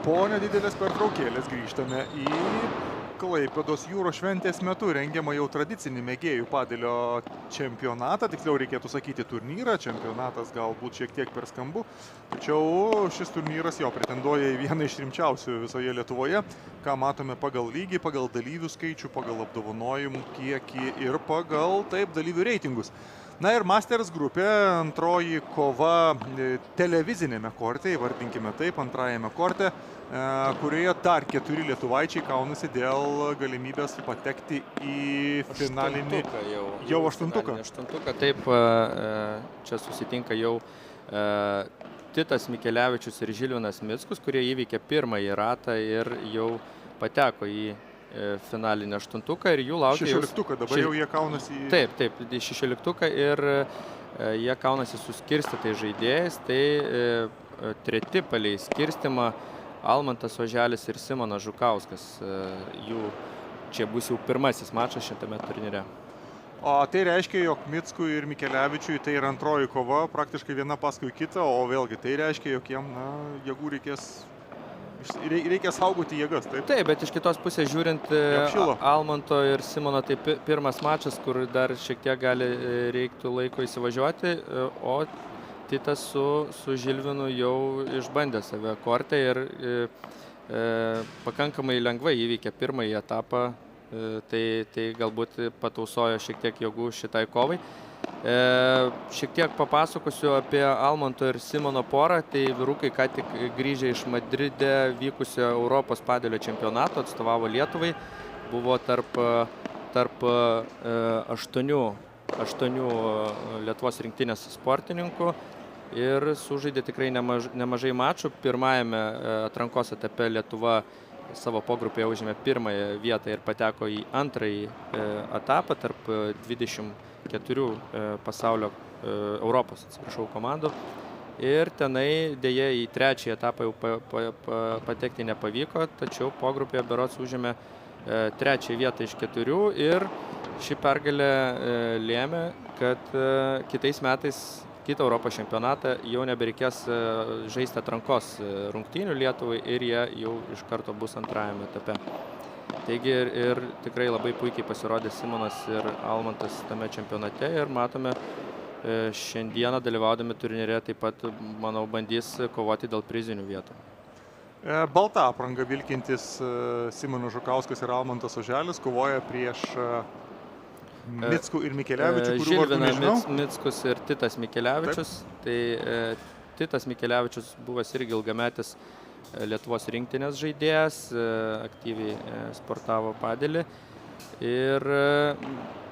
Po nedidelės pertraukėlės grįžtame į Klaipėdos jūros šventės metu rengiamą jau tradicinį mėgėjų padelio čempionatą, tiksliau reikėtų sakyti turnyrą, čempionatas galbūt šiek tiek per skambu, tačiau šis turnyras jo pretenduoja į vieną iš rimčiausių visoje Lietuvoje, ką matome pagal lygį, pagal dalyvių skaičių, pagal apdovanojimų kiekį ir pagal dalyvių reitingus. Na ir Masters grupė, antroji kova televizinėme korte, įvardinkime taip, antrajame korte, kurioje dar 4 lietuvaičiai kaunasi dėl galimybės patekti į finalinį jau aštuntuką. Taip, čia susitinka jau Titas Mikelevičius ir Žilvinas Mickus, kurie įveikė pirmąjį ratą ir jau pateko į finalinį aštuntuką ir jų laukia 16, dabar jau jie kaunasi į... Taip, 16 ir jie kaunasi su skirstytais žaidėjais, tai treti palei skirstimą Almantas Oželis ir Simonas Žukauskas. Jų čia bus jau pirmasis mačas šitame turnyre. O tai reiškia, jog Mickui ir Mikelevičiui tai yra antroji kova, praktiškai viena paskui kitą, o vėlgi tai reiškia, jog jiem jėgų reikia saugoti jėgas, taip? Taip, bet iš kitos pusės žiūrint Almanto ir Simono, tai pirmas mačas, kur dar šiek tiek gali reiktų laiko įsivažiuoti, o Titas su Žilvinu jau išbandė save korte ir pakankamai lengvai įveikė pirmąjį etapą, tai galbūt patausojo šiek tiek jėgų šitai kovai. Šiek tiek papasakosiu apie Almanto ir Simono porą. Tai vyrukai ką tik grįžę iš Madride vykusio Europos padelio čempionato, atstovavo Lietuvai. Buvo tarp 8 Lietuvos rinktinės sportininkų ir sužaidė tikrai nemažai mačų. Pirmajame atrankos etape Lietuva savo pogrupėje užėmė pirmąją vietą ir pateko į antrąjį etapą tarp 24 pasaulio Europos komandų. Ir tenai dėja į trečiąjį etapą jau patekti nepavyko, tačiau pogrupėje berods užėmė trečiąją vietą iš 4 ir ši pergalė lėmė, kad kitais metais kitą Europos čempionatą jau nebereikės žaisti atrankos rungtynių Lietuvai ir jie jau iš karto bus antrajame etape. Taigi ir tikrai labai puikiai pasirodė Simonas ir Almantas tame čempionate ir matome šiandieną dalyvaudami turnyre taip pat, manau, bandys kovoti dėl prizinių vietų. Balta apranga vilkintis Simonas Žukauskas ir Almantas Oželis kovoja prieš Mickų ir Mikelevičių, kurių vardų nežinau. Žilvinas Mickus ir Titas Mikelevičius. Tai Titas Mikelevičius buvęs irgi ilgametis Lietuvos rinktinės žaidėjas, aktyviai sportavo padelį. Ir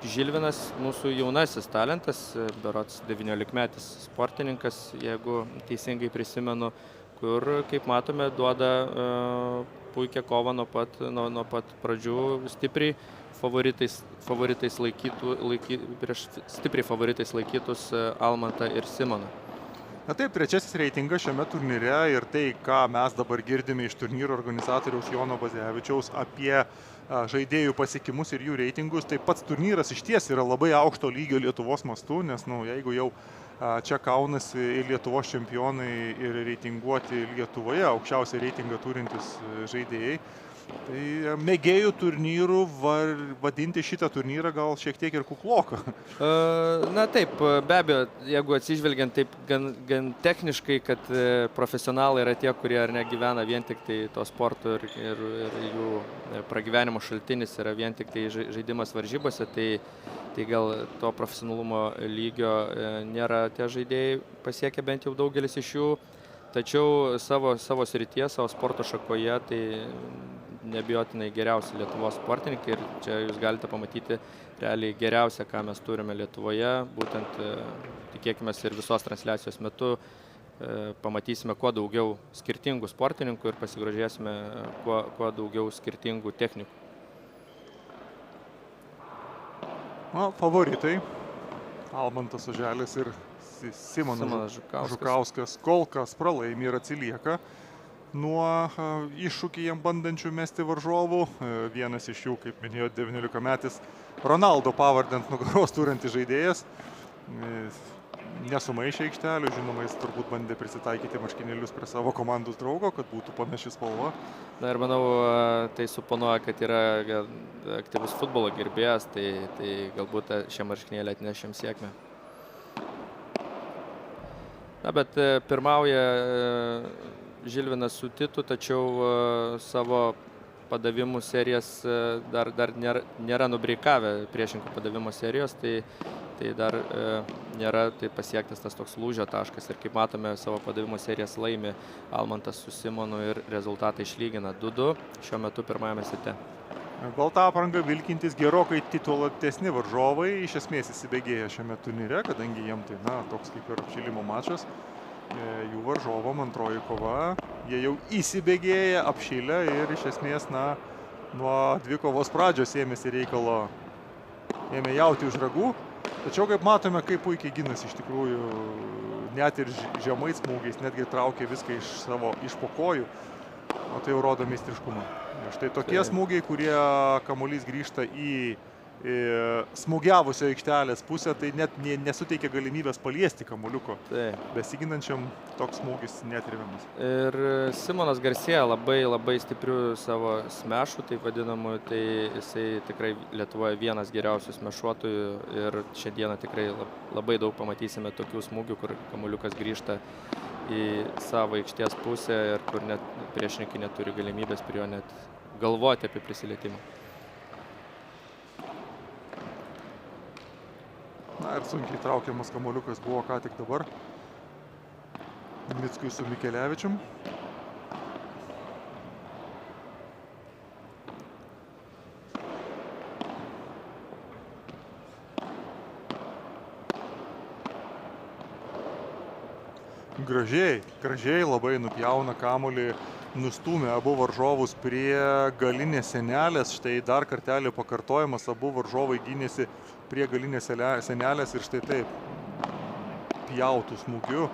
Žilvinas mūsų jaunasis talentas, berods 19-metis sportininkas, jeigu teisingai prisimenu, kur, kaip matome, duoda puikią kovą nuo pat pradžių stipriai prieš stipriai favoritais laikytus Almantą ir Simoną. Na taip, trečiasis reitingas šiame turnyre ir tai, ką mes dabar girdime iš turnyro organizatoriaus Jono Bazevičiaus apie žaidėjų pasiekimus ir jų reitingus, tai pats turnyras iš ties yra labai aukšto lygio Lietuvos mastu, nes jeigu jau čia kaunasi ir Lietuvos čempionai ir reitinguoti Lietuvoje aukščiausią reitingą turintis žaidėjai, tai mėgėjų turnyrų vadinti šitą turnyrą gal šiek tiek ir kukloką. Na taip, be abejo, jeigu atsižvelgiant taip gan techniškai, kad profesionalai yra tie, kurie ar negyvena vien tik tai to sporto ir jų pragyvenimo šaltinis yra vien tik tai žaidimas varžybose, tai gal to profesionalumo lygio nėra tie žaidėjai pasiekę bent jau daugelis iš jų. Tačiau savo srityje, savo sporto šakoje, tai neabejotinai geriausi Lietuvos sportininkai ir čia jūs galite pamatyti realiai geriausia, ką mes turime Lietuvoje. Būtent tikėkime ir visos transliacijos metu pamatysime kuo daugiau skirtingų sportininkų ir pasigrožėsime kuo daugiau skirtingų technikų. Favoritai Almantas Oželis ir Simonas Žukauskas kol kas pralaimi ir atsilieka nuo iššūkį jam bandančių mesti varžovų. Vienas iš jų, kaip minėjo, 19-metis Ronaldo pavardę ant nugaros turintis žaidėjas. Nesumaišė aikštelių, žinoma, jis turbūt bandė prisitaikyti marškinėlius prie savo komandos draugo, kad būtų panaši spalva. Na ir manau, tai suponuoja, kad yra aktyvus futbolo gerbėjas, tai galbūt šią marškinėlę atneš jam sėkmę. Na, bet pirmauja Žilvinas su Titu, tačiau savo padavimų serijas dar nėra nubreikavę priešininkų padavimo serijos, tai dar nėra pasiektas tas toks lūžio taškas. Ir kaip matome, savo padavimo serijas laimi Almantas su Simonu ir rezultatą išlygina 2-2 šiuo metu pirmajame sete. Baltą aprangą vilkintys gerokai titulatesni varžovai iš esmės įsibėgėja šiame turnyre, kadangi jiem tai toks kaip ir apšilimo mačas. Jų varžovom antroji kova, jie jau įsibėgėja, apšilę ir iš esmės nuo dvikovos pradžios ėmėsi reikalo, ėmė jauti už ragų. Tačiau kaip matome, kaip puikiai ginasi iš tikrųjų, net ir žemais smūgiais, netgi traukia viską iš po kojų, o tai jau rodo meistriškumą. Štai tokie smūgiai, kurie kamuolys grįžta į smūgiavusio aikštelės pusę, tai net nesuteikia galimybės paliesti kamuoliuko. Besiginančiam toks smūgis neatremiamas. Ir Simonas garsėja labai stiprių savo smešų, taip vadinamų, tai jisai tikrai Lietuvoje vienas geriausių smešuotojų ir šią dieną tikrai labai daug pamatysime tokių smūgių, kur kamuoliukas grįžta į savo aikštės pusę ir kur net priešininkai neturi galimybės prie jo net galvoti apie prisilietimą. Na ir sunkiai traukiamas kamuoliukas buvo ką tik dabar Mickui su Mikelevičium. Gražiai labai nupjauna kamuolį, nustūmė abu varžovus prie galinės sienelės. Štai dar kartelį pakartojimas, abu varžovai gynėsi prie galinės sienelės ir štai taip pjautų smūgiu,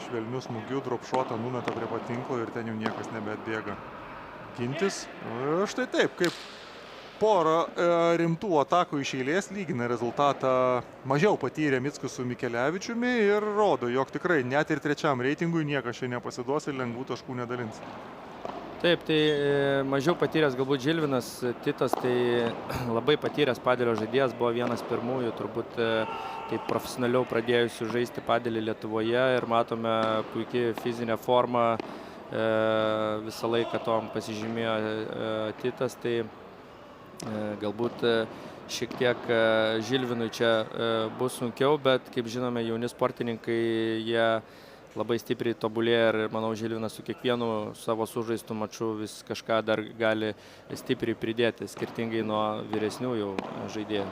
švelniu smūgiu, dropšotą numeta prie patinklo ir ten jau niekas nebeatbėga gintis. Štai taip, kaip porą rimtų atakų iš eilės lygina rezultatą mažiau patyrė Mickus su Mikelevičiumi ir rodo, jog tikrai net ir trečiam reitingui niekas čia nepasiduos ir lengvų taškų nedalins. Taip, tai mažiau patyręs galbūt Žilvinas, Titas, tai labai patyręs padelio žaidėjas, buvo vienas pirmųjų, turbūt taip profesionaliau pradėjusių žaisti padelį Lietuvoje ir matome puikiai fizinę formą, visą laiką tom pasižymėjo Titas, tai galbūt šiek tiek Žilvinui čia bus sunkiau, bet kaip žinome, jauni sportininkai, jie labai stipriai tobulėja ir manau Žilvinas su kiekvienu savo sužaistu maču vis kažką dar gali stipriai pridėti, skirtingai nuo vyresnių jau žaidėjų.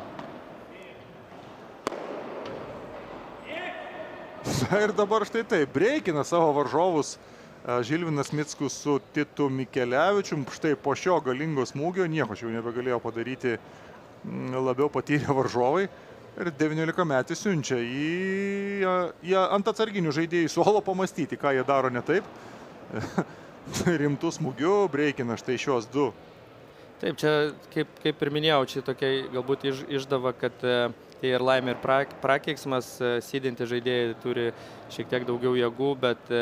Ir dabar štai taip, breikina savo varžovus Žilvinas Mickus su Titu Mikelevičium. Štai po šio galingo smūgio nieko čia jau nebegalėjo padaryti labiau patyrę varžovai. Ir 19 metį siunčia į ant atsarginių žaidėjų suolo pamastyti, ką jie daro ne taip. Rimtų smūgių breikina štai šios du. Taip, čia kaip ir minėjau, čia tokia galbūt išdava, kad tai ir laimė ir prakeiksmas, sėdinti žaidėjai turi šiek tiek daugiau jėgų, bet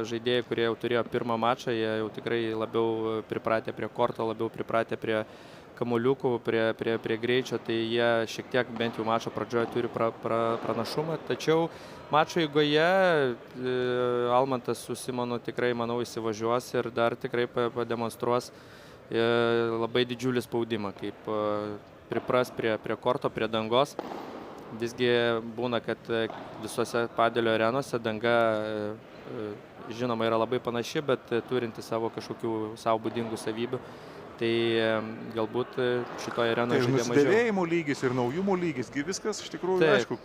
žaidėjai, kurie jau turėjo pirmą mačą, jie jau tikrai labiau pripratę prie korto, labiau pripratę prie kamuoliukų, prie greičio, tai jie šiek tiek bent jau mačo pradžioje turi pranašumą, tačiau mačo eigoje Almantas su Simonu tikrai, manau, įsivažiuos ir dar tikrai pademonstruos labai didžiulį spaudimą, kaip pripras prie korto, prie dangos. Visgi būna, kad visose padelio arenose danga žinoma yra labai panaši, bet turinti savo kažkokių savo būdingų savybių. Tai galbūt šitoje arenoje žaidė mažiau. Nusidėvėjimo lygis ir naujumo lygis, viskas iš tikrųjų aišku.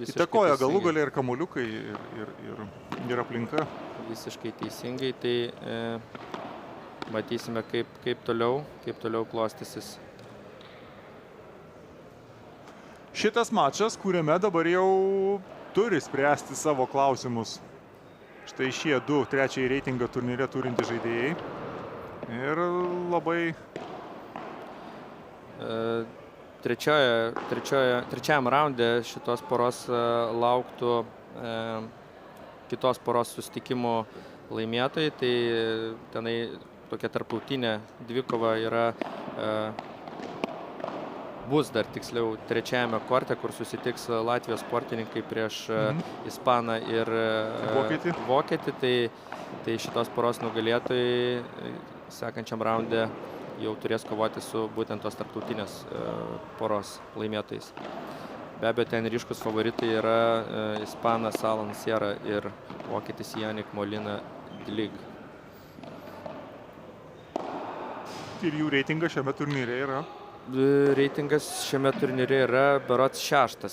Įtakoja galų gale ir kamuoliukai, ir aplinka. Visiškai teisingai, tai matysime, kaip toliau klostysis. Šitas mačas, kuriame dabar jau turi spręsti savo klausimus. Štai šie du trečiąjį reitingą turnyre turinti žaidėjai. Ir labai... Trečiajam raunde šitos poros lauktų kitos poros susitikimų laimėtojai, tai tenai tokia tarptautinė dvikova yra, bus dar tiksliau trečiajame korte, kur susitiks Latvijos sportininkai prieš Ispaną ir Vokietį, tai šitos poros nugalėtojai sekančiam raunde jau turės kovoti su būtent tos tarptautinės poros laimėtojais. Be abejo, ten ryškus favoritai yra Ispanas Alan Sierra ir Vokietis Jannik Molina Dlig. Ir jų reitingas šiame turnyre yra? Reitingas šiame turnyre yra berods 6.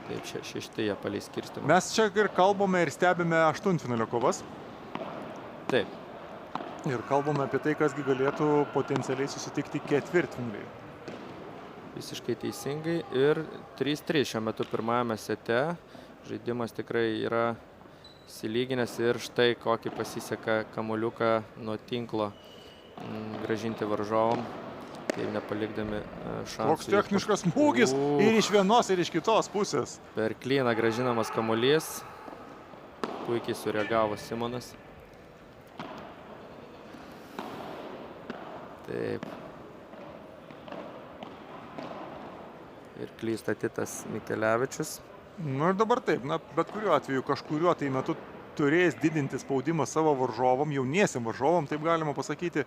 Taip, 6 jie palei skirstimą. Mes čia ir kalbame ir stebime aštuntfinalio kovas. Taip. Ir kalbame apie tai, kasgi galėtų potencialiai susitikti ketvirtfinalyje. Visiškai teisingai. Ir 3-3 šiuo metu pirmajame sete. Žaidimas tikrai yra įsilyginęs ir štai kokį pasiseka kamuoliuką nuo tinklo grąžinti varžovom, taip nepalikdami šansų. Koks techniškas smūgis ir iš vienos, ir iš kitos pusės. Per klyną grąžinamas kamuolys. Puikiai sureagavo Simonas. Taip. Ir klysta Titas Mikelevičius. Nu ir dabar taip, bet kuriuo atveju kažkuriuo tai metu turės didinti spaudimą savo varžovom, jauniesiam varžovom, taip galima pasakyti,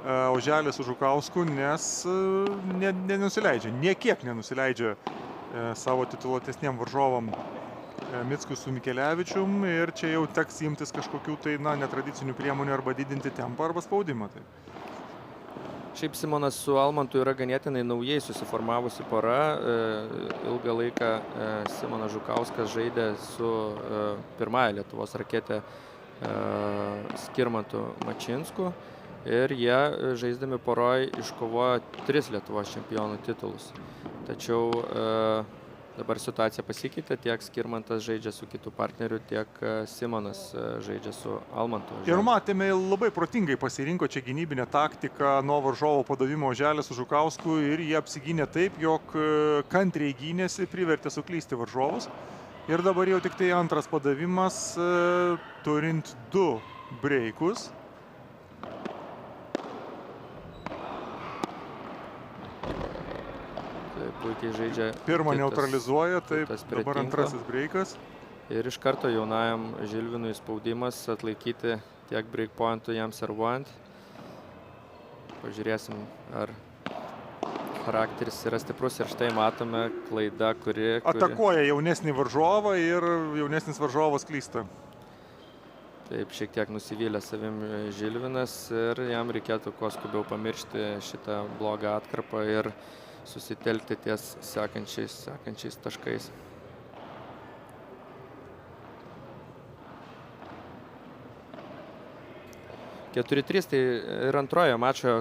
Oželis su Žukausku, nes nenusileidžia, niekiek nenusileidžia savo tituluotesniem varžovom Mickui su Mikelevičium ir čia jau teks imtis kažkokių tai netradicinių priemonių arba didinti tempą arba spaudimą. Tai. Šiaip Simonas su Almantu yra ganėtinai naujai susiformavusi pora. Ilgą laiką Simonas Žukauskas žaidė su pirmąja Lietuvos rakete Skirmantu Mačinsku ir jie žaisdami poroj iškovojo 3 Lietuvos čempionų titulus. Tačiau dabar situacija pasikeitė, tiek Skirmantas žaidžia su kitų partnerių, tiek Simonas žaidžia su Almantu. Ir matėme, labai protingai pasirinko čia gynybinę taktiką nuo varžovo padavimo Oželis su Žukausku ir jie apsigynė taip, jog kantriai gynėsi, privertė suklysti varžovus. Ir dabar jau tik tai antras padavimas, turint 2 breikus. Puikiai žaidžia. Pirmą neutralizuoja, taip, dabar antrasis breikas. Ir iš karto jaunajam Žilvinui spaudimas atlaikyti tiek breikpointų jam servuojant. Pažiūrėsim, ar charakteris yra stiprus ir štai matome klaida, kuri... Atakuoja jaunesnį varžovą ir jaunesnis varžovas klysta. Taip, šiek tiek nusivylė savim Žilvinas ir jam reikėtų kuo skubiau pamiršti šitą blogą atkarpą ir susitelkti ties sekančiais taškais. 4-3, tai ir antrojo mačo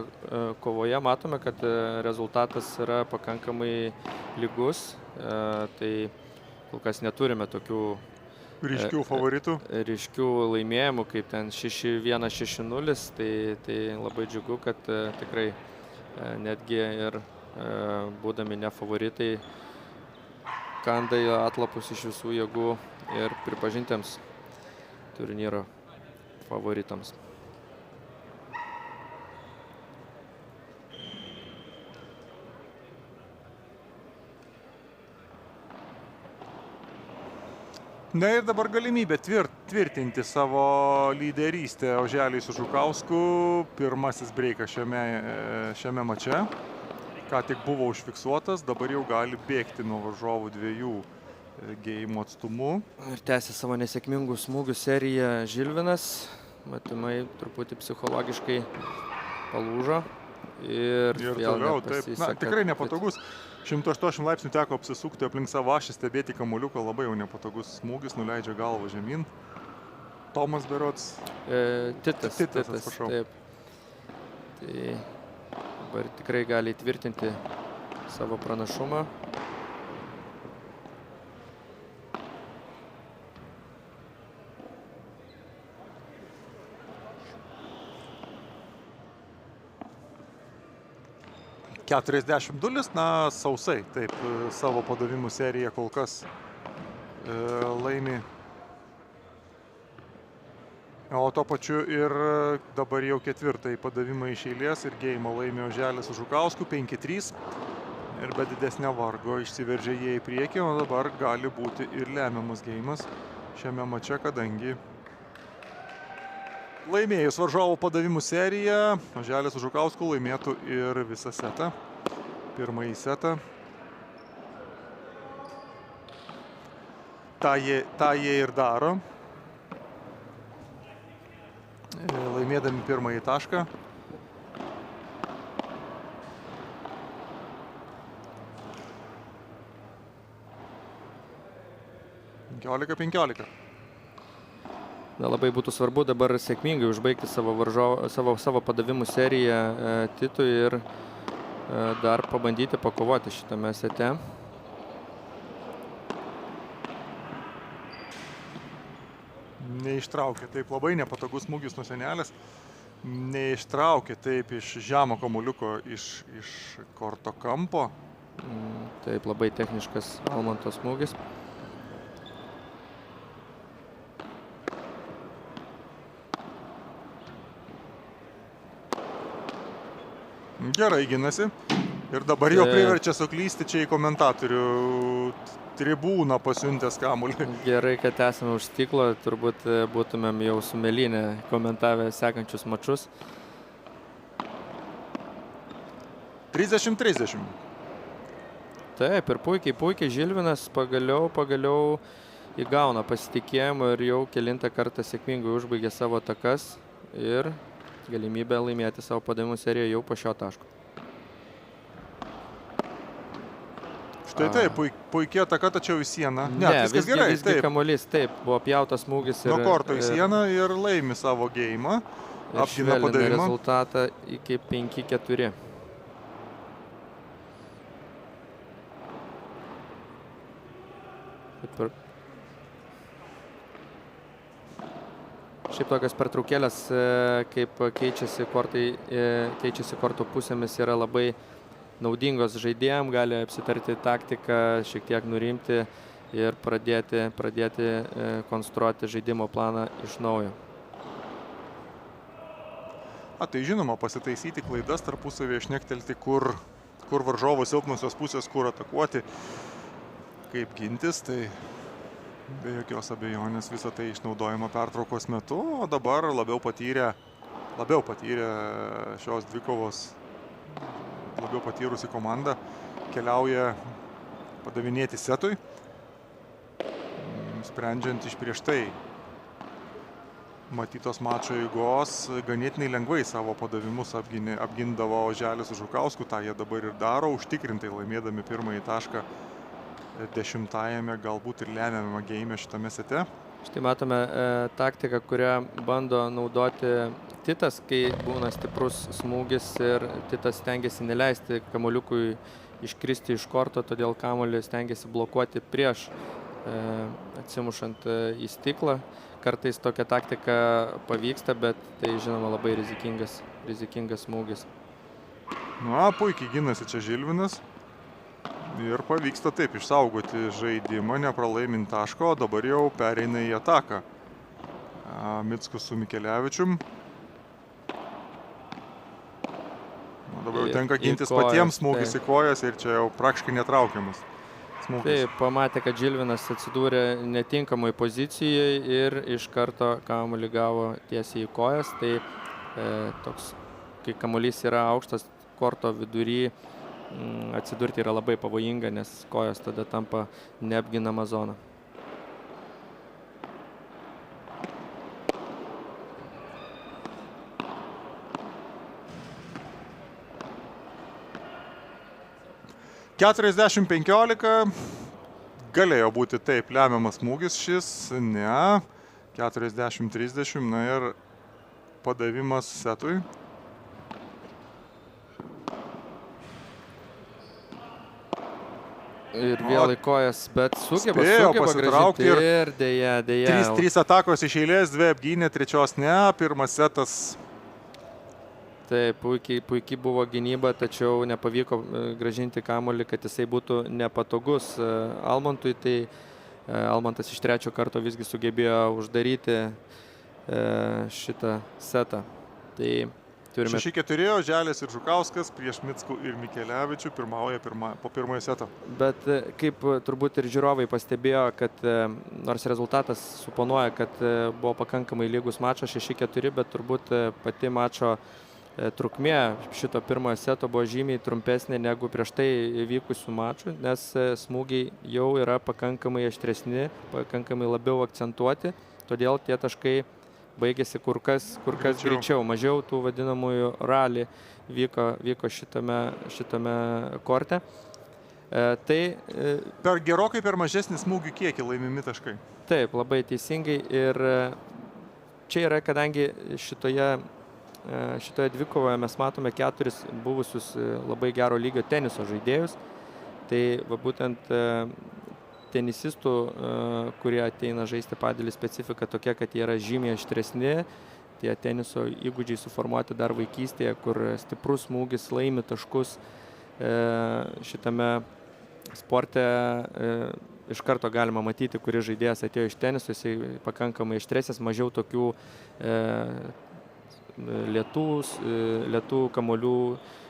kovoje matome, kad rezultatas yra pakankamai lygus. Tai kol kas neturime tokių Ryškių favoritų. ryškių laimėjimų, kaip ten 6-1, 6-0. Tai labai džiugu, kad tikrai netgi ir būdami ne favoritai kanda į atlapus iš visų jėgų ir pripažintiems turnyro favoritams. Na ir dabar galimybė tvirtinti savo lyderystę Oželiui su Žukausku. Pirmasis breikas šiame mače. Ką tik buvo užfiksuotas, dabar jau gali bėgti nuo varžovų 2 geimų atstumu. Ir tęsia savo nesėkmingų smūgių seriją Žilvinas. Matomai truputį psichologiškai palūžo. Ir toliau, taip. Na, tikrai nepatogus. 180 laipsnių teko apsisukti aplink savo ašį, stebėti kamuoliuką, labai jau nepatogus smūgis, nuleidžia galvą žemyn. Tomas berods. Titas, atsiprašau. Taip. Tai dabar tikrai gali įtvirtinti savo pranašumą. $42, na, sausai, taip, savo padavimų seriją kol kas laimi. O tuo pačiu ir dabar jau 4 padavimą iš eilės ir geimą laimi Oželis su Žukausku 5-3. Ir be didesnio vargo išsiveržė jie į priekį, o dabar gali būti ir lemiamas geimas šiame mače, kadangi laimėjus varžovų padavimų seriją, Oželis su Žukausku laimėtų ir visą setą. Pirmąjį setą. Ta jie ir daro. Laimėdami pirmąjį tašką. $15-15. Na, labai būtų svarbu dabar sėkmingai užbaigti savo padavimų seriją Titui ir dar pabandyti pakovoti šitame sete. Neištraukė taip, labai nepatogus smūgis nuo senelės. Neištraukė taip iš žemo kamuoliuko iš korto kampo. Taip, labai techniškas Almanto smūgis. Gerai ginasi. Ir dabar jau priverčia suklysti čia į komentatorių tribūną pasiuntęs kamuolį. Gerai, kad esame už stiklo, turbūt būtumėm jau su Mėlynė komentavę sekančius mačus. 30-30. Taip, ir puikiai Žilvinas pagaliau įgauna pasitikėjimą ir jau kelintą kartą sėkmingai užbaigė savo atakas ir galimybę laimėti savo padavimų seriją jau po šio taško. Štai taip, puikiai ataka, tačiau į sieną. Ne, viskas gerai. Visgi kamuolys, taip, buvo pjautas smūgis. Nuo korto į sieną ir laimi savo geimą. Ir švelnina rezultatą iki 5-4. Šiaip tokios pertraukėlės, kaip keičiasi kortų pusėmis, yra labai naudingos žaidėjams, gali apsitarti taktiką, šiek tiek nurimti ir pradėti konstruoti žaidimo planą iš naujo. Tai žinoma, pasitaisyti klaidas tarpusavėje, šnektelti, kur varžovo silpnosios pusės, kur atakuoti, kaip gintis, tai be jokios abejonės visą tai išnaudojimo pertraukos metu, o dabar labiau patyrę šios dvikovos, labiau patyrusi komanda keliauja padavinėti setui, sprendžiant iš prieš tai matytos mačo eigos, ganėtinai lengvai savo padavimus apgindavo Oželis su Žukausku, tą jie dabar ir daro, užtikrintai laimėdami pirmąjį tašką 10-ajame, galbūt ir lemiamame geime šitame sete. Štai matome taktiką, kurią bando naudoti Titas, kai būna stiprus smūgis ir Titas stengiasi neleisti kamuoliukui iškristi iš korto, todėl kamuolį stengiasi blokuoti prieš atsimušant į stiklą. Kartais tokia taktika pavyksta, bet tai žinoma labai rizikingas smūgis. Na, puikiai ginasi čia Žilvinas. Ir pavyksta taip išsaugoti žaidimą, nepralaimint taško, o dabar jau pereina į ataką. Mickus su Mikelevičium. Dabar jau tenka gintis patiems, smūgis į kojas ir čia jau praktiškai netraukiamas smūgis. Taip, pamatė, kad Žilvinas atsidūrė netinkamai pozicijoje ir iš karto kamuolį gavo tiesiai į kojas. Tai toks, kai kamuolys yra aukštas korto vidury, atsidurti yra labai pavojinga, nes kojos tada tampa neapginama zona. $40-15 galėjo būti taip lemiamas smūgis šis, ne, 40-30, na ir padavimas Setui. Ir vėl į kojas, bet sugeba pasitraukti ir dėja. 3 atakos iš eilės, 2 apgynė, 3 ne, pirmas setas. Taip, puikiai buvo gynyba, tačiau nepavyko grąžinti kamuolį, kad jisai būtų nepatogus Almantui. Tai Almantas iš 3 karto visgi sugebėjo uždaryti šitą setą. Tai 6-4 Oželis ir Žukauskas prieš Mickų ir Mikelevičių pirmauja po pirmojo seto. Bet kaip turbūt ir žiūrovai pastebėjo, kad nors rezultatas suponuoja, kad buvo pakankamai lygus mačas 6-4, bet turbūt pati mačo trukmė šito pirmojo seto buvo žymiai trumpesnė negu prieš tai vykusių mačų, nes smūgiai jau yra pakankamai aštresni, pakankamai labiau akcentuoti, todėl tie taškai baigėsi kur kas greičiau. Mažiau tų vadinamųjų rally vyko šitame korte. Per gerokai per mažesnį smūgių kiekį laimimi taškai. Taip, labai teisingai. Ir čia yra, kadangi šitoje dvikovoje mes matome 4 buvusius labai gero lygio teniso žaidėjus. Tai būtent tenisistų, kurie ateina žaisti padėlį, specifika tokia, kad jie yra žymiai aštresni, tie teniso įgūdžiai suformuoti dar vaikystėje, kur stiprus smūgis laimi taškus šitame sporte. Iš karto galima matyti, kuris žaidėjas atėjo iš teniso, jisai pakankamai aštresnis, mažiau tokių lėtų kamuolių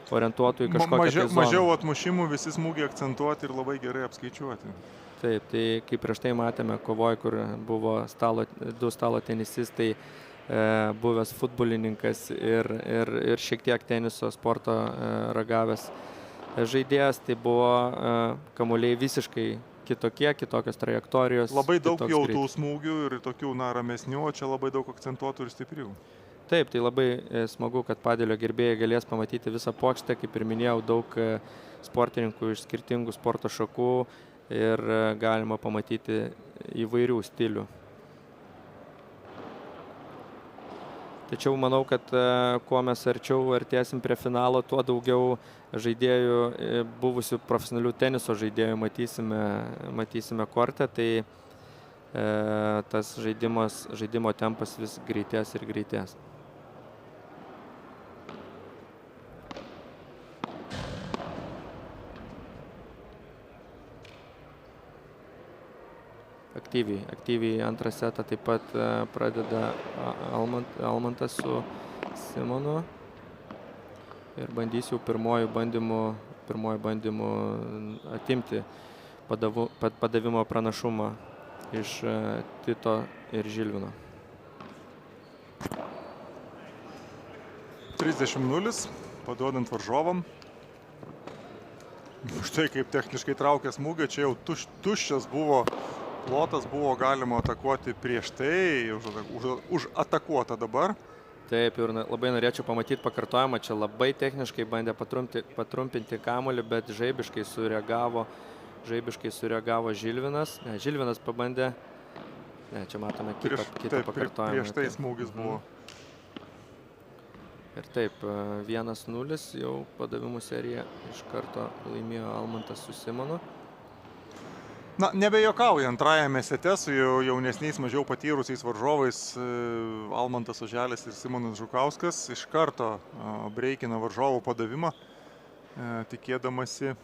orientuotų į kažkokią zoną. Mažiau atmušimų, visi smūgiai akcentuoti ir labai gerai apskaičiuoti. Taip, tai kaip prieš tai matėme kovoje, kur buvo 2 stalo tenisistai, buvęs futbolininkas ir šiek tiek teniso sporto ragavęs žaidėjas, tai buvo kamuoliai visiškai kitokios trajektorijos. Labai daug jau tų smūgių ir tokių ramesnių, o čia labai daug akcentuotų ir stiprių. Taip, tai labai smagu, kad padėlio gerbėjai galės pamatyti visą puokštę. Kaip ir minėjau, daug sportininkų iš skirtingų sporto šakų ir galima pamatyti įvairių stilių. Tačiau manau, kad kuo mes arčiau artėsim prie finalo, tuo daugiau žaidėjų, buvusių profesionalių teniso žaidėjų matysime korte. Tai tas žaidimo tempas vis greitės ir greitės. Aktyviai antrą setą taip pat pradeda Almantas su Simonu ir bandys jau pirmoju bandymu atimti padavimo pranašumą iš Tito ir Žilvino. 30-0, paduodant varžovam. Štai kaip techniškai traukia smūgį, čia jau tuščias buvo plotas, buvo galima atakuoti prieš tai, už atakuotą dabar. Taip, ir labai norėčiau pamatyti pakartojimą, čia labai techniškai bandė patrumpinti kamuolį, bet žaibiškai sureagavo Žilvinas. Žilvinas pabandė Ne, čia matome kitą pakartojimą. Prieš tai smūgis buvo. Ir taip, 1-0 jau padavimų seriją iš karto laimėjo Almantas su Simonu. Na, nebejuokauja antrajame sete su jaunesniais, mažiau patyrusiais varžovais Almantas Oželis ir Simonas Žukauskas iš karto breikina varžovų padavimą, tikėdamasi.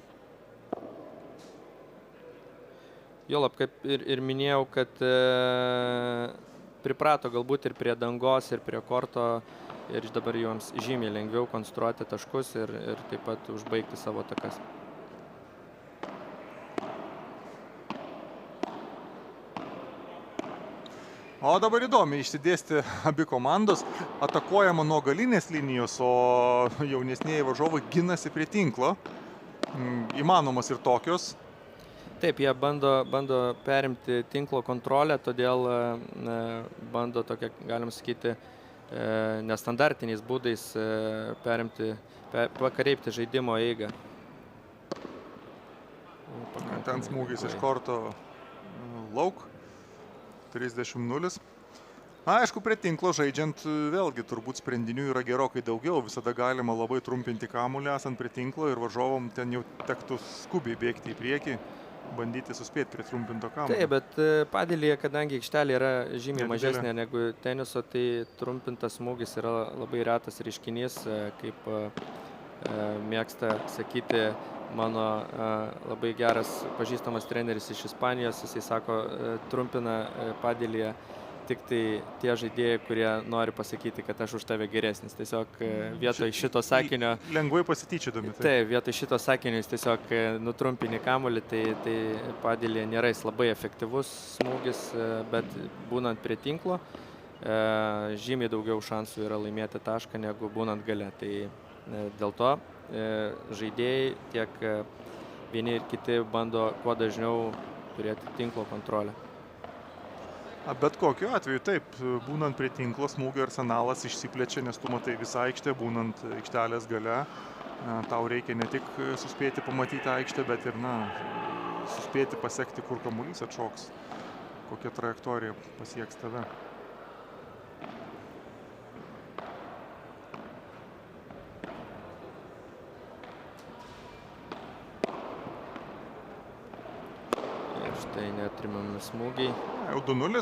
Jolab, kaip ir minėjau, kad priprato galbūt ir prie dangos, ir prie korto, ir dabar joms žymiai lengviau konstruoti taškus ir taip pat užbaigti savo takas. O dabar įdomiai išsidėstė abi komandos, atakuojama nuo galinės linijos, o jaunesnieji varžovai ginasi prie tinklo. Įmanomas ir tokios. Taip, jie bando perimti tinklo kontrolę, todėl bando tokia, galim sakyti, nestandartiniais būdais pakreipti žaidimo eigą. Ten smūgis iš korto lauk. 30-0. Aišku, prie tinklo žaidžiant vėlgi turbūt sprendinių yra gerokai daugiau. Visada galima labai trumpinti kamuolį esant prie tinklo ir varžovom ten jau tektų skubiai bėgti į priekį, bandyti suspėti prie trumpinto kamuolio. Taip, bet padėlyje, kadangi aikštelė yra žymiai mažesnė negu teniso, tai trumpintas smūgis yra labai retas reiškinys, kaip mėgsta sakyti mano labai geras pažįstamas treneris iš Ispanijos. Jisai sako, trumpina padėlyje tik tai tie žaidėjai, kurie nori pasakyti, kad aš už tave geresnis. Tiesiog vietoj šito sakinio... Lengvai pasityčiodami. Taip, vietoj šito sakinio jis tiesiog nutrumpini kamuolį, tai padėlyje nėra jis labai efektyvus smūgis, bet būnant prie tinklo, žymiai daugiau šansų yra laimėti tašką negu būnant gale. Tai dėl to žaidėjai tiek vieni ir kiti bando kuo dažniau turėti tinklo kontrolę. Bet kokiu atveju taip, būnant prie tinklo smūgio arsenalas išsiplečia, nes tu matai visą aikštę, būnant aikštelės gale. Tau reikia ne tik suspėti pamatyti aikštę, bet ir suspėti pasekti, kur kamuolys atšoks, kokia trajektorija pasieks tave. Tai netrimami smūgiai. Jau 2-0.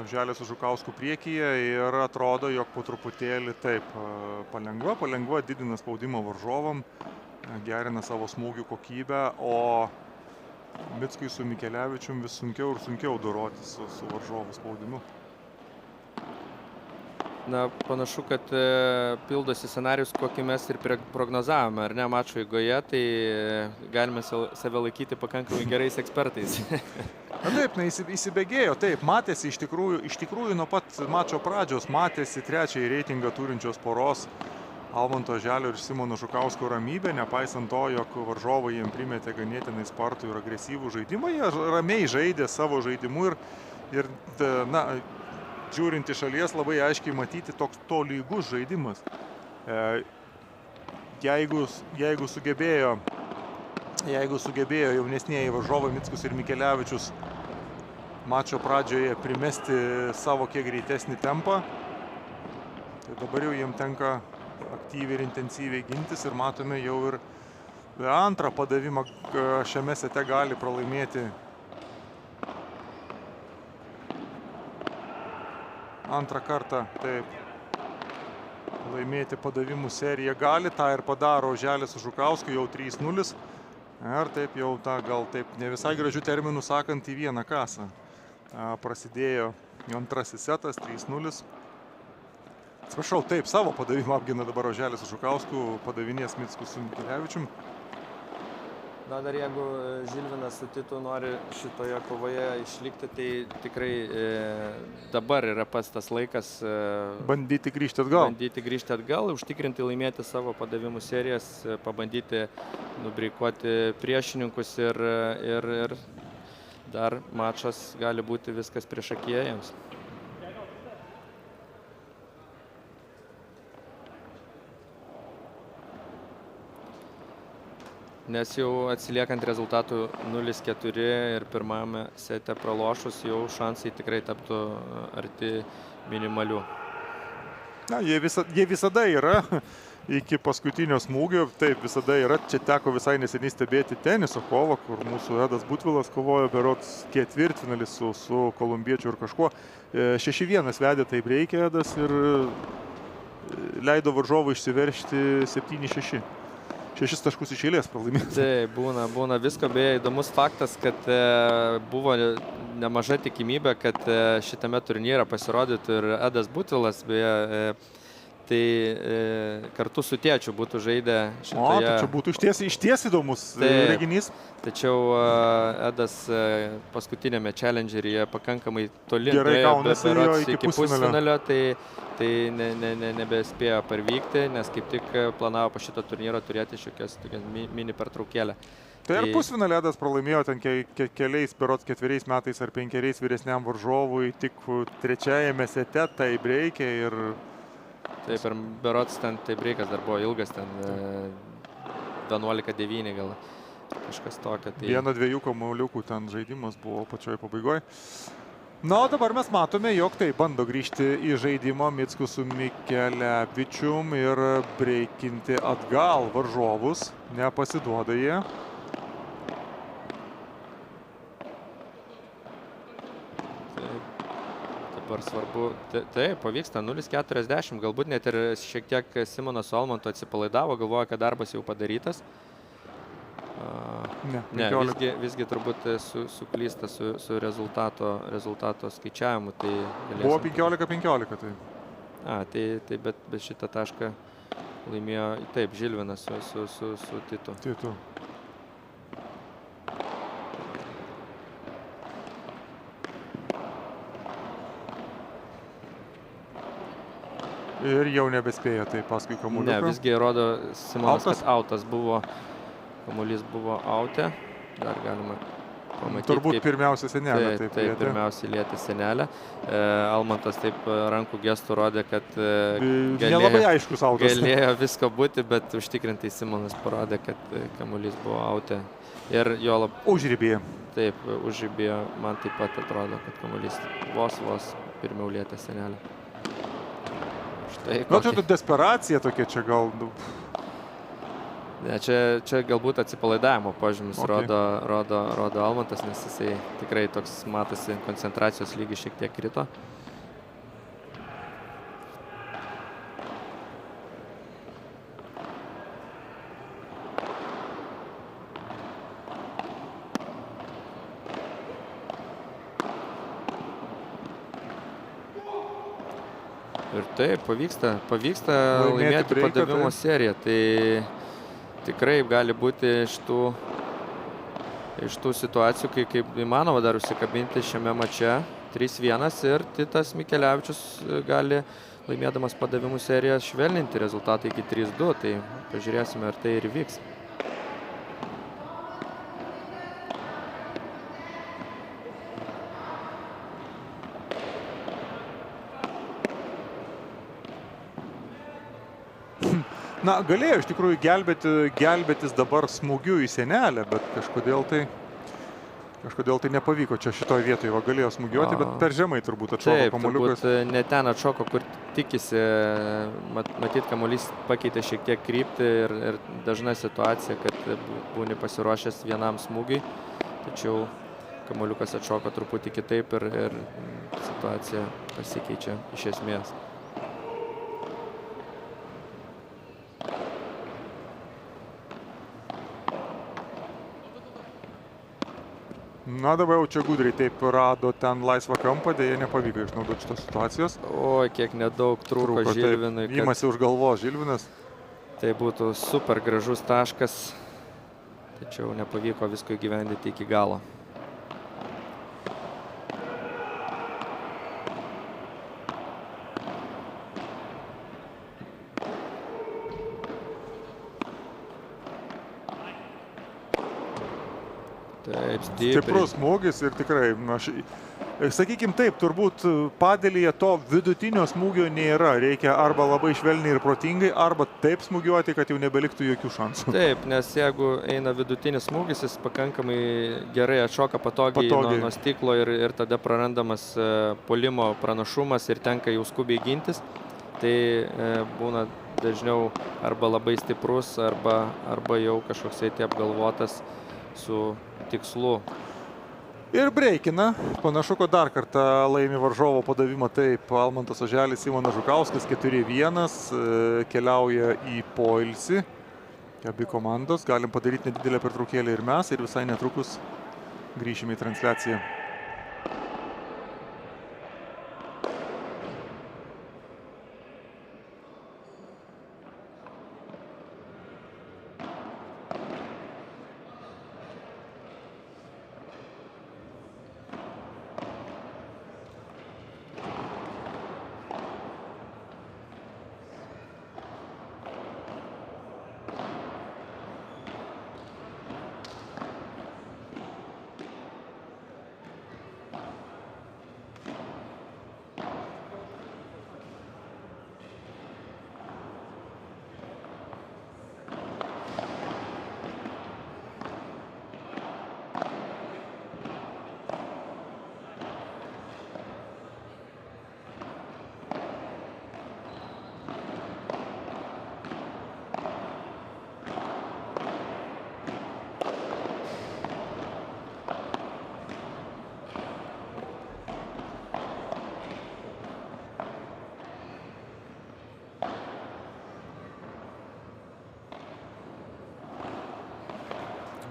Želis su Žukausku priekyje ir atrodo, jog po truputėlį taip palengva didina spaudimą varžovam, gerina savo smūgių kokybę, o Mickui su Mikelevičium vis sunkiau ir sunkiau dorotis su varžovų spaudimu. Na, panašu, kad pildosi scenarius, kokį mes ir prognozavome, ar ne, mačo eigoje, tai galime save laikyti pakankamai gerais ekspertais. Na taip, įsibėgėjo, taip, matėsi iš tikrųjų nuo pat mačo pradžios, matėsi trečiąjį reitingą turinčios poros Almanto Oželio ir Simono Žukausko ramybė, nepaisant to, jog varžovai jiems primetė ganėtinai spartų ir agresyvų žaidimą, jie ramiai žaidė savo žaidimu ir žiūrint iš šalies labai aiškiai matyti toks tolygus žaidimas. Jeigu sugebėjo jaunesnieji varžovai Mickus ir Mikelevičius mačo pradžioje primesti savo kiek greitesnį tempą, tai dabar jau jiems tenka aktyviai ir intensyviai gintis ir matome jau ir antrą padavimą šiame sete gali pralaimėti. Antrą kartą, taip, laimėti padavimų seriją gali, tą ir padaro Oželis su Žukausku, jau 3-0. Ir taip jau gal taip ne visai gražių terminų sakant į vieną kasą. Prasidėjo antrasis setas, 3-0. Atsiprašau, taip, savo padavimą apgina dabar Oželis su Žukausku, padavinės Mickus su Mikelevičium. Na, dar jeigu Žilvinas su Titu nori šitoje kovoje išlikti, tai tikrai dabar yra pats tas laikas bandyti grįžti atgal, užtikrinti laimėti savo padavimų serijas, pabandyti nubreikuoti priešininkus ir dar mačas gali būti viskas priešakyje jiems. Nes jau atsiliekant rezultatų 0-4 ir pirmame sete pralošus, jau šansai tikrai taptų arti minimalių. Na, jie visada yra iki paskutinio smūgio, taip visada yra. Čia teko visai neseniai stebėti teniso kovą, kur mūsų Edas Butvilas kovojo berods ketvirtfinalis su kolumbiečiu ir kažkuo. 6-1 vedė taip reikia Edas ir leido varžovui išsiveržti 7-6. 6 taškus iš eilės pralaimėti. Tai būna visko, beje, įdomus faktas, kad buvo nemaža tikimybė, kad šitame turnyre pasirodytų ir Edas Butvilas, beje, tai kartu su tėčiu būtų žaidę šitoje... Tai čia būtų išties įdomus reginys. Tačiau Edas paskutinėme challengeryje pakankamai toli gerai kaunasi jo iki pusfinalio, tai nebespėjo parvykti, nes kaip tik planavo po šito turnyro turėti šiokias mini pertraukėlę. Tai ir pusfinalį Edas pralaimėjo ten keliais, berods 4 metais ar 5 vyresniam varžovui, tik 3-ame sete tai breikė ir... Taip, ir berods ten tai breikas dar buvo ilgas, ten 11-9 gal kažkas tokio. Tai... 1-2 kamuoliukų ten žaidimas buvo pačioje pabaigoje. Na, o dabar mes matome, jog tai bando grįžti į žaidimą Mickus su Mikelevičium ir breikinti atgal varžovus. Nepasiduoda jie. Dabar svarbu, taip, pavyksta 0-40, galbūt net ir šiek tiek Simonas su Almantu atsipalaidavo, galvoja, kad darbas jau padarytas. Ne, visgi turbūt suklysta su rezultato skaičiavimu. Tai buvo 15-15, tai. Bet šitą tašką laimėjo, taip, Žilvinas su Titu. Ir jau nebespėjo, tai paskui kamuoliuką. Ne, visgi rodo Simonas, kad autas buvo, kamuolys buvo aute. Dar galima pamatyti. Turbūt pirmiausia senelė. Taip, pirmiausia lietė senelę. Almantas taip rankų gestų rodė, kad nelabai aiškus autas. Galėjo visko būti, bet užtikrintai Simonas parodė, kad kamuolys buvo aute. Ir jo užribėjo. Taip, užribėjo. Man taip pat atrodo, kad kamuolys vos pirmiau lietė senelę. Na, čia desperacija tokia, čia gal... Ne, čia galbūt atsipalaidavimo požymis rodo Almantas, nes jisai tikrai toks matosi koncentracijos lygis šiek tiek krito. Ir taip, pavyksta laimėti padavimo seriją. Tai tikrai gali būti iš tų situacijų, kai kaip įmanoma dar užsikabinti šiame mače 3-1 ir Titas Mikelevičius gali laimėdamas padavimų seriją švelninti rezultatą iki 3-2. Tai pažiūrėsime, ar tai ir vyks. Na, galėjo iš tikrųjų gelbėtis dabar smūgiu į senelę, bet kažkodėl tai nepavyko čia šitoje vietoje. Galėjo smūgiuoti, bet per žemai turbūt atšoko kamuoliukas. Taip, turbūt ne ten atšoko, kur tikisi. Matyt, kamuolys pakeitė šiek tiek kryptį ir dažna situacija, kad būni pasiruošęs vienam smūgiui. Tačiau kamuoliukas atšoko truputį kitaip ir situacija pasikeičia iš esmės. Na, dabar jau čia gudriai taip rado ten laisvą kampą, dėja nepavyko išnaudoti šitos situacijos. Oi, kiek nedaug trūko Žilvinui. Įmasi už galvos Žilvinas. Tai būtų super gražus taškas, tačiau nepavyko visko įgyvendinti iki galo. Stiprus smūgis ir tikrai Sakykim taip, turbūt padelyje to vidutinio smūgio nėra. Reikia arba labai švelniai ir protingai, arba taip smūgiuoti, kad jau nebeliktų jokių šansų. Taip, nes jeigu eina vidutinis smūgis, jis pakankamai gerai atšoka patogiai. Nuo stiklo ir tada prarandamas puolimo pranašumas ir tenka jau skubiai gintis. Tai būna dažniau arba labai stiprus, arba jau kažkoksai tai apgalvotas su tikslu. Ir breikina. Panašu, kad dar kartą laimi varžovo padavimą. Taip, Almantas Oželis, Simonas Žukauskas 4-1 keliauja į poilsį. Abi komandos. Galim padaryti nedidelę pertraukėlę ir mes. Ir visai netrukus grįšime į transliaciją.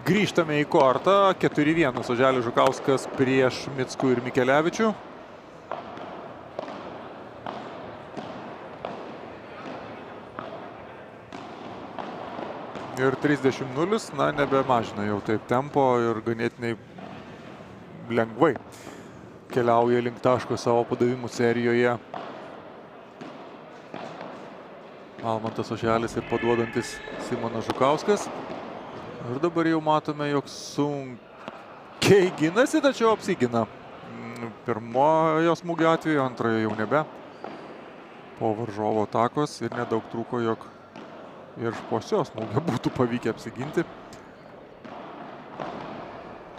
Grįžtame į kortą. 4-1 Oželis Žukauskas prieš Mickų ir Mikelevičių. Ir 30-0, na, nebemažina jau taip tempo ir ganėtinai lengvai keliauja link taško savo padavimų serijoje. Almantas Oželis ir paduodantis Simonas Žukauskas. Ir dabar jau matome, jog sunkiai ginasi, tačiau apsigina. Pirmojo smūgio atveju, antrojo jau nebe. Po varžovo atakos ir nedaug trūko, jog ir po šio smūgio būtų pavykę apsiginti.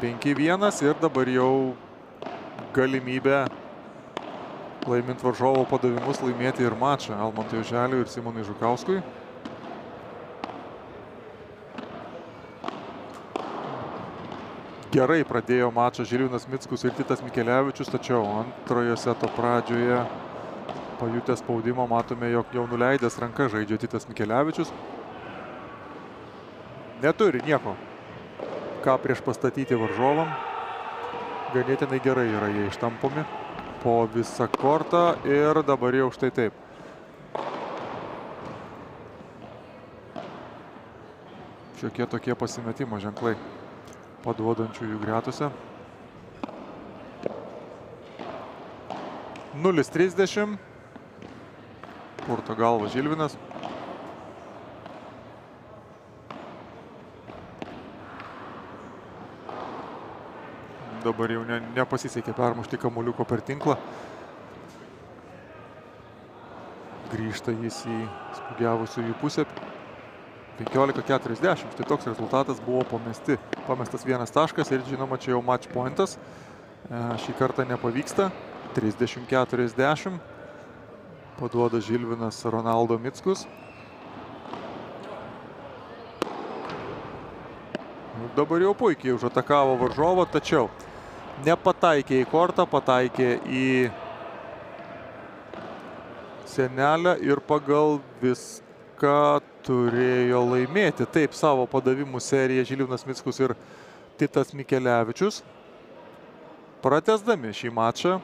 5-1 ir dabar jau galimybė laimint varžovo padavimus laimėti ir mačą Almantui Oželiui ir Simonui Žukauskui. Gerai pradėjo mačą Žilvinas Mickus ir Titas Mikelevičius, tačiau antrojo seto pradžioje pajutęs spaudimą matome, jog jau nuleidęs ranką žaidžia Titas Mikelevičius. Neturi nieko, ką prieš pastatyti varžovam. Ganėtinai gerai yra jie ištampomi po visą kortą ir dabar jau štai taip. Šiokie tokie pasimetimo ženklai paduodančiųjų gretose. 0-30. Purto galva Žilvinas. Dabar jau nepasisekė permušti kamuoliuko per tinklą. Grįžta jis į smūgiavusiųjų pusę. 15-40, tai toks rezultatas buvo pamestas vienas taškas ir žinoma, čia jau match pointas. Šį kartą nepavyksta. 30-40. Paduoda Žilvinas Ronaldo Mickus. Dabar jau puikiai užatakavo varžovą, tačiau nepataikė į kortą, pataikė į sienelę ir pagal viską turėjo laimėti. Taip, savo padavimų seriją Žilvinas Mickus ir Titas Mikelevičius. Pratęsdami šį mačą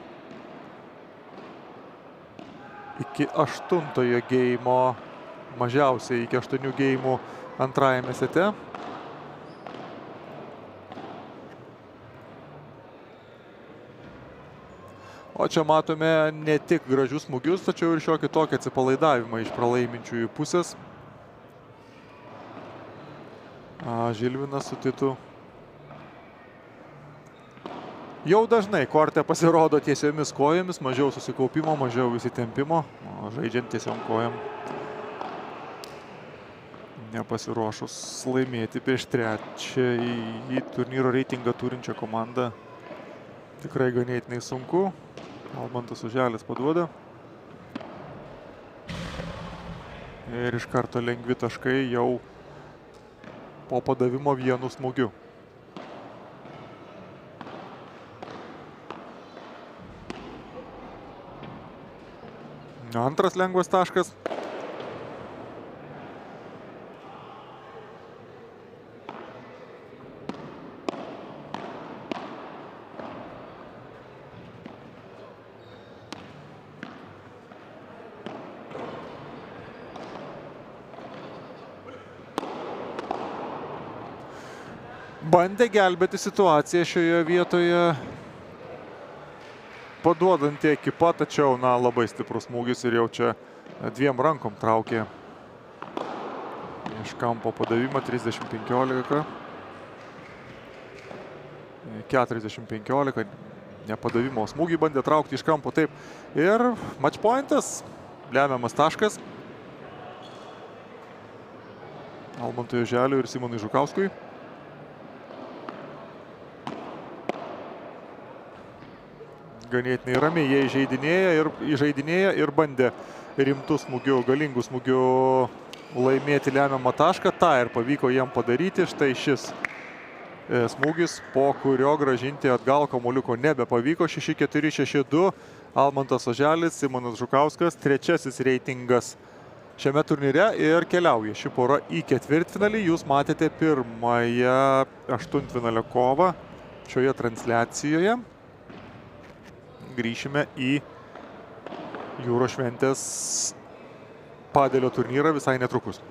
iki 8-ojo geimo, mažiausiai iki 8 geimų antrajame sete. O čia matome ne tik gražius smūgius, tačiau ir šiokį tokį atsipalaidavimą iš pralaiminčiųjų pusės. Žilvinas su Titu Jau dažnai korte pasirodo tiesiomis kojomis, mažiau susikaupimo, mažiau įsitempimo, o žaidžiant tiesiom kojom nepasiruošus laimėti prieš trečiąjį turnyro reitingą turinčią komandą. Tikrai ganėtinai sunku. Almantas Oželis paduoda. Ir iš karto lengvi taškai jau po padavimo vienu smūgiu. Antras lengvas taškas. Bandė gelbėti situaciją šioje vietoje paduodanti ekipa, tačiau labai stiprus smūgis ir jau čia dviem rankom traukė iš kampo padavimą 30-15. 40-15, nepadavimo smūgį bandė traukti iš kampo, taip. Ir match pointas, lemiamas taškas Almantui Oželiui ir Simonui Žukauskui. Ganėtinai ramiai jie įžaidinėja ir bandė rimtų smūgių, galingų smūgių laimėti lemiamą tašką. Ta ir pavyko jiem padaryti. Štai šis smūgis, po kurio grąžinti atgal kamuoliuko nebepavyko. 6-4, 6-2. Almantas Oželis, Simonas Žukauskas, trečiasis reitingas šiame turnyre ir keliauja ši pora į ketvirtfinalį. Jūs matėte pirmąją aštuntfinalio kovą šioje transliacijoje. Grįšime į Jūros šventės padelio turnyrą visai netrukus.